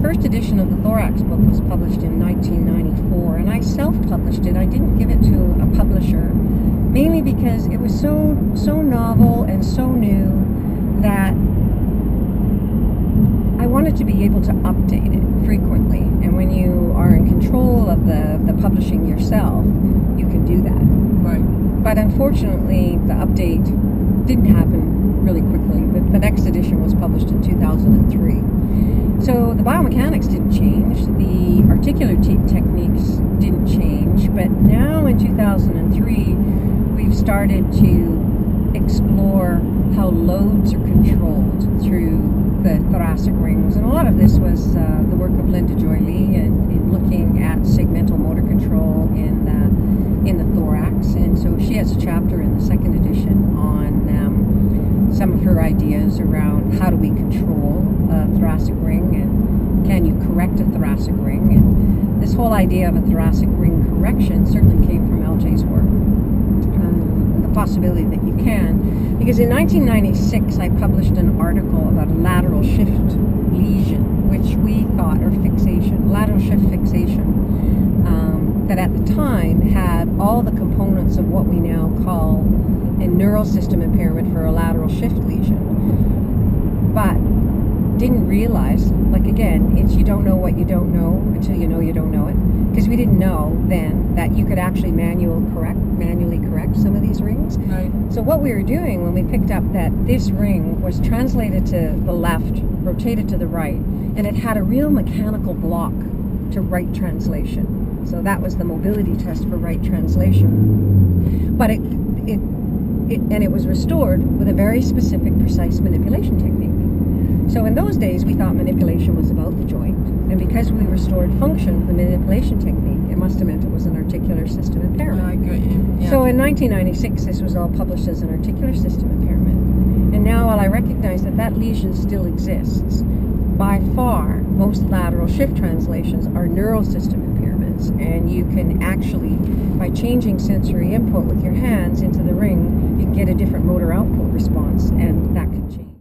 first edition of the thorax book was published in 1994, and I self-published it. I didn't give it to a publisher, mainly because it was so novel and so new that I wanted to be able to update it frequently. And when you are in control of the publishing yourself, you can do that. Right. But unfortunately, the update didn't happen really quickly. The next edition was published in 2003. So the biomechanics didn't change, the articular techniques didn't change, but now in 2003, we've started to explore how loads are controlled through the thoracic rings. And a lot of this was the work of Linda Joy Lee in looking at segmental motor control in the thorax. And so she has a chapter in the second edition on some of her ideas around how do we control a thoracic ring and can you correct a thoracic ring. And this whole idea of a thoracic ring correction certainly came from LJ's work. The possibility that you can, because in 1996 I published an article about a lateral shift lesion, which we thought, or fixation, lateral shift fixation, that at the time had all the components of what we now call a neural system impairment for a lateral shift lesion, but didn't realize, like again, it's you don't know what you don't know until you know you don't know it, because we didn't know then that you could actually manually correct some of these rings. Right. So what we were doing when we picked up that this ring was translated to the left, rotated to the right, and it had a real mechanical block to right translation. So that was the mobility test for right translation. But it was restored with a very specific, precise manipulation technique. So in those days, we thought manipulation was about the joint. And because we restored function with the manipulation technique, it must have meant it was an articular system impairment. I get you. Yeah. So in 1996, this was all published as an articular system impairment. And now, while I recognize that that lesion still exists, by far, most lateral shift translations are neural system impairments. And you can actually, by changing sensory input with your hands into the ring, you can get a different motor output response, and that can change.